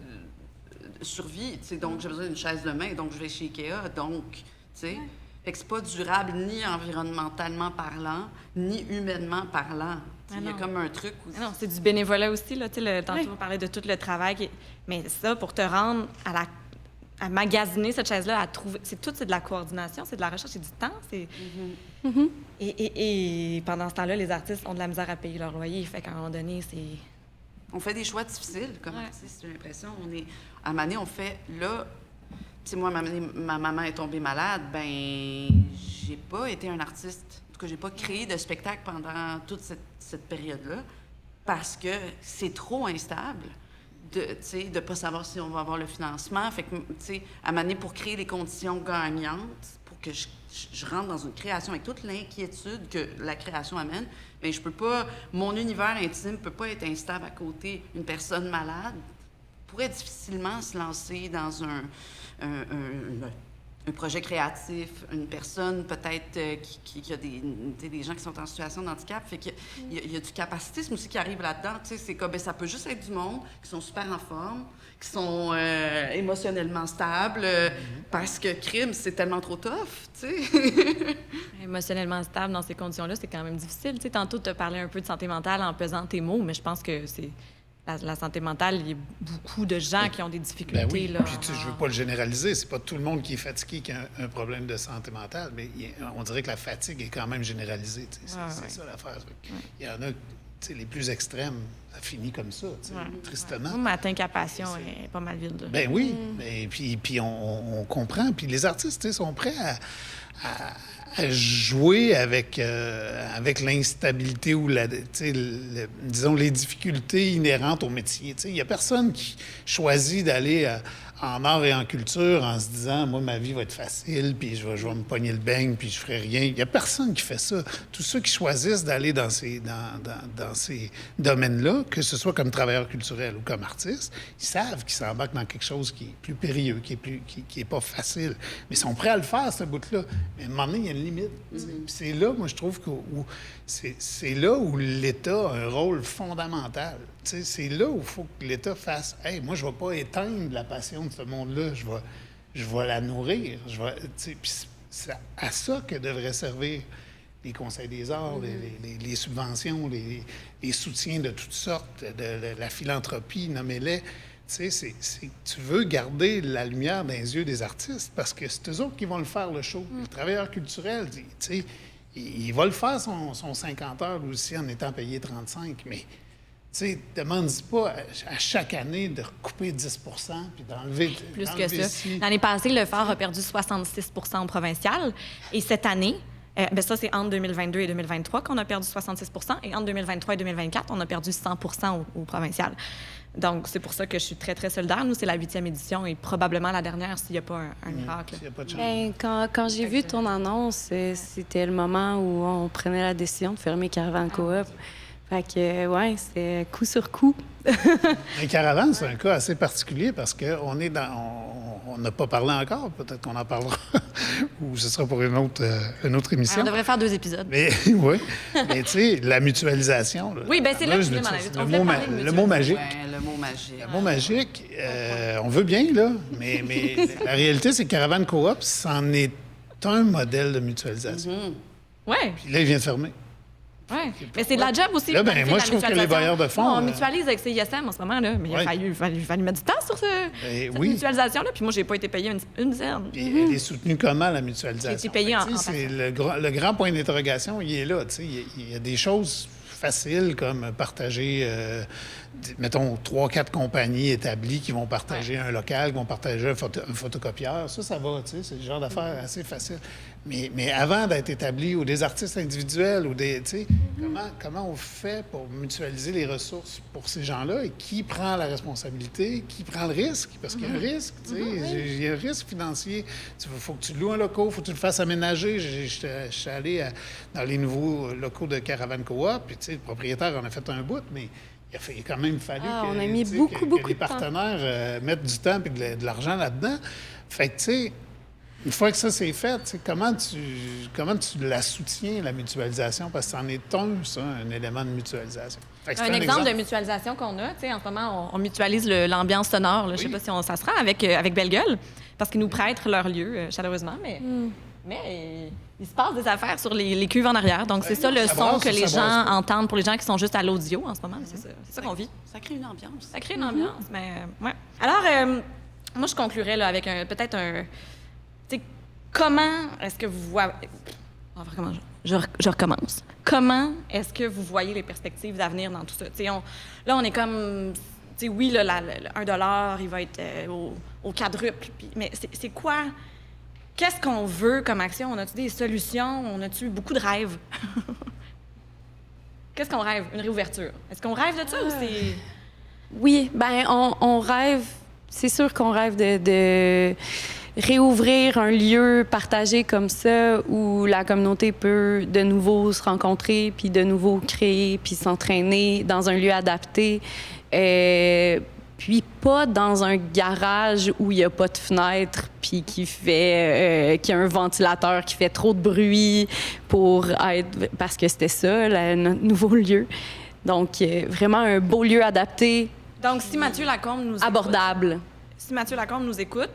survie. Tu sais, donc, j'ai besoin d'une chaise de main, donc je vais chez Ikea. Donc, tu sais, fait que c'est pas durable ni environnementalement parlant, ni humainement parlant. Tu sais, il y a non. comme un truc où... Non, c'est du bénévolat aussi. Là, tantôt, on parlait de tout le travail. Mais ça, pour te rendre à magasiner cette chaise-là, à trouver... C'est de la coordination, c'est de la recherche, c'est du temps. Et pendant ce temps-là, les artistes ont de la misère à payer leur loyer. Fait qu'à un moment donné, c'est... On fait des choix difficiles comme artiste, j'ai l'impression. À un moment donné, on fait, là... Tu sais, moi, ma maman est tombée malade, ben j'ai pas été un artiste. En tout cas, j'ai pas créé de spectacle pendant toute cette période-là parce que c'est trop instable de pas savoir si on va avoir le financement. Fait que, tu sais, à un moment donné, pour créer les conditions gagnantes, pour que je rentre dans une création avec toute l'inquiétude que la création amène, bien, je peux pas... Mon univers intime peut pas être instable à côté d'une personne malade. Pourrait difficilement se lancer dans un projet créatif, une personne peut-être qui a des gens qui sont en situation de handicap. Fait qu'il y a du capacitisme aussi qui arrive là-dedans. Tu sais, c'est comme, ça peut juste être du monde qui sont super en forme, qui sont émotionnellement stables, parce que crime, c'est tellement trop tough, tu sais. Émotionnellement stable dans ces conditions-là, c'est quand même difficile. Tu sais, tantôt, tu as parlé un peu de santé mentale en pesant tes mots, mais je pense que c'est... La santé mentale, il y a beaucoup de gens qui ont des difficultés. Ben oui. Là. Puis, je veux pas le généraliser. C'est pas tout le monde qui est fatigué qui a un problème de santé mentale, mais on dirait que la fatigue est quand même généralisée. C'est ça l'affaire. Il y en a, les plus extrêmes, ça finit comme ça, tristement. Moi, ma incapation est pas mal vide. Ben oui. Et puis on comprend. Puis les artistes sont prêts à jouer avec l'instabilité ou disons les difficultés inhérentes au métier. Il n'y a personne qui choisit d'aller en art et en culture en se disant « Moi, ma vie va être facile, puis je vais me pogner le beigne, puis je ferai rien. » Il n'y a personne qui fait ça. Tous ceux qui choisissent d'aller dans ces domaines-là, que ce soit comme travailleur culturel ou comme artiste, ils savent qu'ils s'embarquent dans quelque chose qui est plus périlleux, qui est pas facile. Mais ils sont prêts à le faire, ce bout-là. Mais à un moment donné, il y a une limite. Puis c'est là, moi, je trouve que c'est là où l'État a un rôle fondamental. C'est là où il faut que l'État fasse « Hey, moi, je ne vais pas éteindre la passion de ce monde-là. Je vais la nourrir. » Puis c'est à ça que devraient servir les conseils des arts, les subventions, les soutiens de toutes sortes, de la philanthropie, nommez-les. Tu veux garder la lumière dans les yeux des artistes parce que c'est eux autres qui vont le faire, le show. Le travailleur culturel, il va le faire son 50 heures aussi en étant payé 35, mais demande-y pas à chaque année de recouper 10 puis d'enlever... Plus que ça. L'année passée, le Phare a perdu 66 au provincial. Et cette année, ça, c'est entre 2022 et 2023 qu'on a perdu 66 et entre 2023 et 2024, on a perdu 100 au provincial. Donc, c'est pour ça que je suis très, très solidaire. Nous, c'est la 8e édition et probablement la dernière s'il n'y a pas un miracle. S'il y a pas de chance. Ben, quand j'ai vu ton annonce, c'était le moment où on prenait la décision de fermer Caravane Coop. Fait que, ouais, c'est coup sur coup. Un caravane, c'est un cas assez particulier parce qu'on est on n'a pas parlé encore. Peut-être qu'on en parlera ou ce sera pour une autre émission. Alors, on devrait faire 2 épisodes. Mais oui. Mais tu sais, la mutualisation. Là, oui, bien, c'est là que je voulais m'en aller. Le mot magique. Ouais, le mot magique. Le mot magique, on veut bien, là, mais la réalité, c'est que Caravane Coop, c'en est un modèle de mutualisation. Oui. Puis là, il vient de fermer. Oui, mais c'est de la job aussi. Là, ben, moi, je trouve que les bailleurs de fonds... On mutualise avec CISM en ce moment, là, mais il a fallu mettre du temps sur cette mutualisation-là. Puis moi, j'ai pas été payé une scène. Puis elle est soutenue comment, la mutualisation? J'ai été payée en c'est le grand point d'interrogation, il est là. Il y a des choses faciles comme partager, mettons, 3-4 compagnies établies qui vont partager un local, qui vont partager un photocopieur. Ça va, c'est le genre d'affaires assez facile. Mais avant d'être établi, ou des artistes individuels, ou des, comment on fait pour mutualiser les ressources pour ces gens-là? Et qui prend la responsabilité? Qui prend le risque? Parce qu'il y a un risque, il y a un risque financier. Il faut que tu loues un local, il faut que tu le fasses aménager. Je suis allé dans les nouveaux locaux de Caravane Coop, puis le propriétaire en a fait un bout, mais il a quand même fallu on a mis beaucoup que les de temps. partenaires mettent du temps et de l'argent là-dedans. Fait que, tu sais, Une fois que ça c'est fait, comment tu la soutiens, la mutualisation? Parce que c'en est un élément de mutualisation. Fait que c'est Un exemple de mutualisation qu'on a, en ce moment, on mutualise l'ambiance sonore. Là. Je ne sais pas si ça se rend avec Belle Gueule, parce qu'ils nous prêtent leur lieu, chaleureusement, mais il se passe des affaires sur les cuves en arrière. Donc, c'est ça le son que les gens entendent pour les gens qui sont juste à l'audio en ce moment. C'est ça qu'on vit. Ça crée une ambiance. Ça crée une ambiance, mais ouais. Alors, moi, je conclurais là, avec peut-être un... Comment est-ce que vous voyez... Comment je recommence. Comment est-ce que vous voyez les perspectives d'avenir dans tout ça? Là, on est comme... Oui, là, le $1, il va être au quadruple. Mais c'est quoi... Qu'est-ce qu'on veut comme action? On a-tu des solutions? On a-tu beaucoup de rêves? Qu'est-ce qu'on rêve? Une réouverture. Est-ce qu'on rêve de ça ou c'est... Oui, bien, on rêve... C'est sûr qu'on rêve de réouvrir un lieu partagé comme ça où la communauté peut de nouveau se rencontrer, puis de nouveau créer, puis s'entraîner dans un lieu adapté. Puis pas dans un garage où il n'y a pas de fenêtre, puis qui a un ventilateur qui fait trop de bruit parce que c'était ça, notre nouveau lieu. Donc, vraiment un beau lieu adapté. Donc, si Mathieu Lacombe nous écoute... Abordable. Si Mathieu Lacombe nous écoute,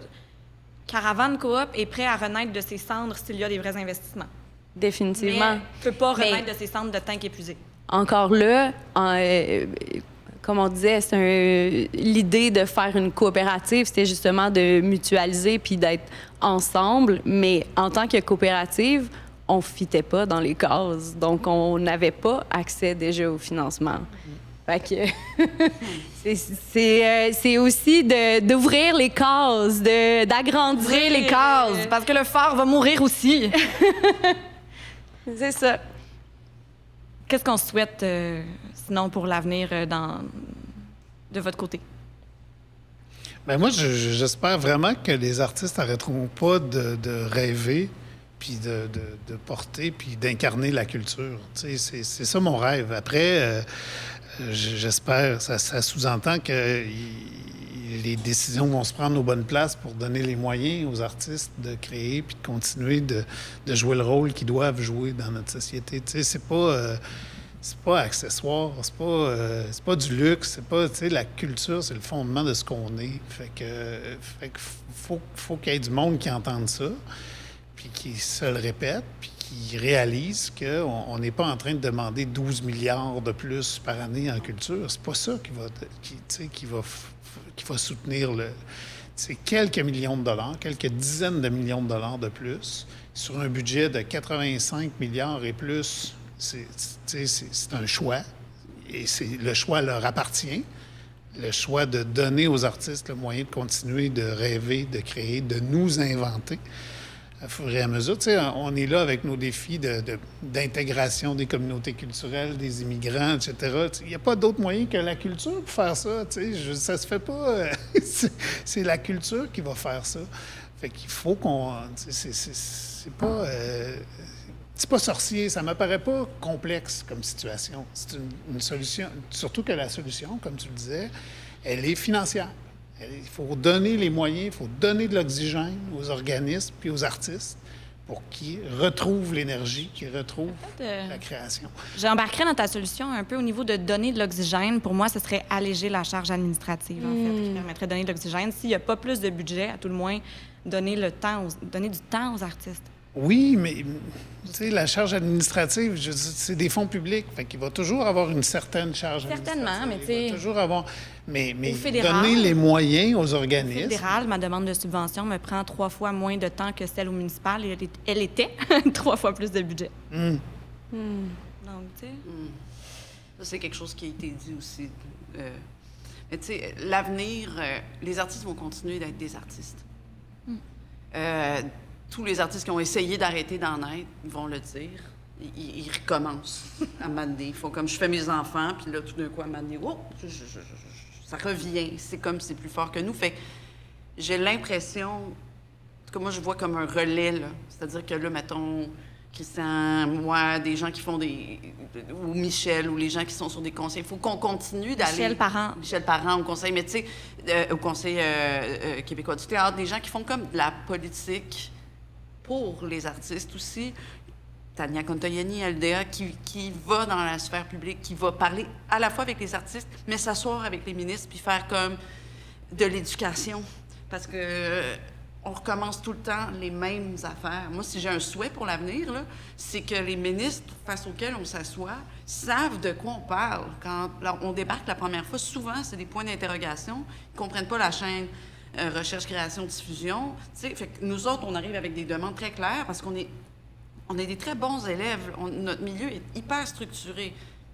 Caravane Coop est prêt à renaître de ses cendres s'il y a des vrais investissements. Définitivement. Mais ne peut pas renaître de ses cendres de tank épuisés. Encore là, comme on disait, l'idée de faire une coopérative, c'était justement de mutualiser puis d'être ensemble. Mais en tant que coopérative, on ne fitait pas dans les cases. Donc, on n'avait pas accès déjà au financement. Fait que c'est aussi d'ouvrir les cases, d'agrandir les cases. Parce que le phare va mourir aussi. C'est ça. Qu'est-ce qu'on souhaite, sinon, pour l'avenir de votre côté? Bien, moi, j'espère vraiment que les artistes n'arrêteront pas de rêver, puis de porter, puis d'incarner la culture. C'est ça mon rêve. Après, j'espère, ça sous-entend que les décisions vont se prendre aux bonnes places pour donner les moyens aux artistes de créer puis de continuer de jouer le rôle qu'ils doivent jouer dans notre société. Tu sais, c'est pas accessoire, c'est pas du luxe, c'est pas, tu sais, la culture, c'est le fondement de ce qu'on est. Fait que faut qu'il y ait du monde qui entende ça, puis qui se le répète, puis qui réalise qu'on n'est pas en train de demander 12 milliards de plus par année en culture. C'est pas ça qui va soutenir c'est quelques millions de dollars, quelques dizaines de millions de dollars de plus sur un budget de 85 milliards et plus. C'est un choix, et le choix leur appartient. Le choix de donner aux artistes le moyen de continuer de rêver, de créer, de nous inventer au fur et à mesure. Tu sais, on est là avec nos défis d'intégration des communautés culturelles, des immigrants, etc. Il n'y a pas d'autre moyen que la culture pour faire ça. Tu sais, ça se fait pas. C'est la culture qui va faire ça. Fait qu'il faut qu'on... C'est pas sorcier, ça me paraît pas complexe comme situation. C'est une solution, surtout que la solution, comme tu le disais, elle est financière. Il faut donner les moyens, il faut donner de l'oxygène aux organismes puis aux artistes pour qu'ils retrouvent l'énergie, qu'ils retrouvent la création. J'embarquerais dans ta solution un peu au niveau de donner de l'oxygène. Pour moi, ce serait alléger la charge administrative, en fait, qui permettrait de donner de l'oxygène. S'il n'y a pas plus de budget, à tout le moins, donner du temps aux artistes. Oui, mais tu sais, la charge administrative, c'est des fonds publics. Fait qu'il va toujours avoir une certaine charge administrative. Certainement, mais tu sais... Il va toujours avoir... Mais fédéral, donner les moyens aux organismes... Au fédéral, ma demande de subvention me prend 3 fois moins de temps que celle au municipal et elle était 3 fois plus de budget. Donc, tu sais... Ça, c'est quelque chose qui a été dit aussi. Mais tu sais, l'avenir, les artistes vont continuer d'être des artistes. Tous les artistes qui ont essayé d'arrêter d'en être, ils vont le dire. Ils recommencent à un moment donné. Il faut comme je fais mes enfants, puis là, tout d'un coup, à un moment donné, oh, ça revient. C'est comme c'est plus fort que nous. Fait que j'ai l'impression, en tout cas, moi, je vois comme un relais, là. C'est-à-dire que là, mettons, Christian, moi, des gens qui font ou Michel, ou les gens qui sont sur des conseils. Il faut qu'on continue d'aller... Michel Parent au conseil, mais tu sais, au conseil québécois du théâtre, des gens qui font comme de la politique pour les artistes aussi. Tania Contoyani, LDA, qui va dans la sphère publique, qui va parler à la fois avec les artistes, mais s'asseoir avec les ministres puis faire comme de l'éducation. Parce que on recommence tout le temps les mêmes affaires. Moi, si j'ai un souhait pour l'avenir, là, c'est que les ministres face auxquels on s'assoit savent de quoi on parle. Quand on débarque la première fois, souvent, c'est des points d'interrogation. Ils ne comprennent pas la chaîne recherche, création, diffusion. Fait que nous autres, on arrive avec des demandes très claires parce qu'on est des très bons élèves. Notre milieu est hyper structuré.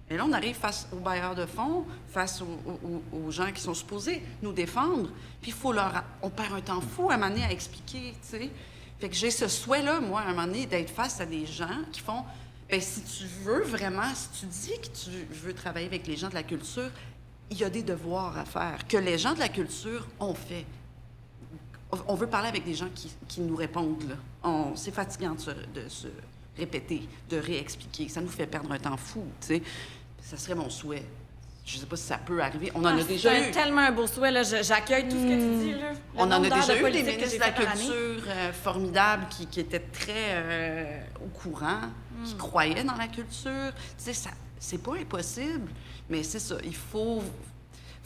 Et là, on arrive face aux bailleurs de fonds, face aux gens qui sont supposés nous défendre. Puis on perd un temps fou à un moment donné à expliquer, tu sais. Fait que j'ai ce souhait-là, moi, à un moment donné, d'être face à des gens qui font, bien, si tu veux vraiment, si tu dis que tu veux travailler avec les gens de la culture, il y a des devoirs à faire que les gens de la culture ont fait. On veut parler avec des gens qui nous répondent, là. C'est fatigant de se répéter, de réexpliquer. Ça nous fait perdre un temps fou, tu sais. Ça serait mon souhait. Je sais pas si ça peut arriver. On en a déjà eu. C'est tellement un beau souhait, là. J'accueille tout ce que tu dis, là. On en a déjà eu des ministres de la culture formidables qui étaient très au courant, qui croyaient dans la culture. Tu sais, c'est pas impossible, mais c'est ça. Il faut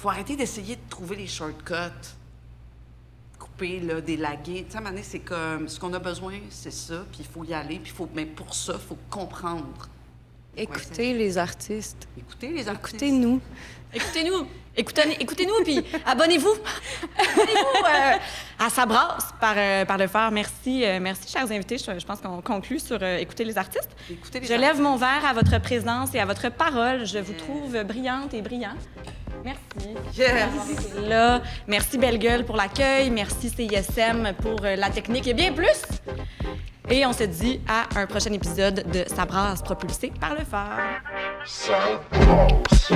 arrêter d'essayer de trouver les shortcuts. Couper, là, délaguer. Tu sais, à un moment donné, c'est comme, ce qu'on a besoin, c'est ça, puis il faut y aller, puis mais pour ça, il faut comprendre. Écoutez les artistes. Écoutez les artistes. Écoutez-nous. Écoutez-nous, écoutez-nous, puis abonnez-vous. Abonnez-vous à Ça brasse par le faire. Merci, chers invités. Je pense qu'on conclut sur écouter les artistes. Je lève mon verre à votre présence et à votre parole. Je vous trouve brillante et brillant. Merci. d'avoir été là. Merci Belle Gueule pour l'accueil. Merci CISM pour la technique et bien plus. Et on se dit à un prochain épisode de Ça brasse propulsé par le phare. Ça brasse.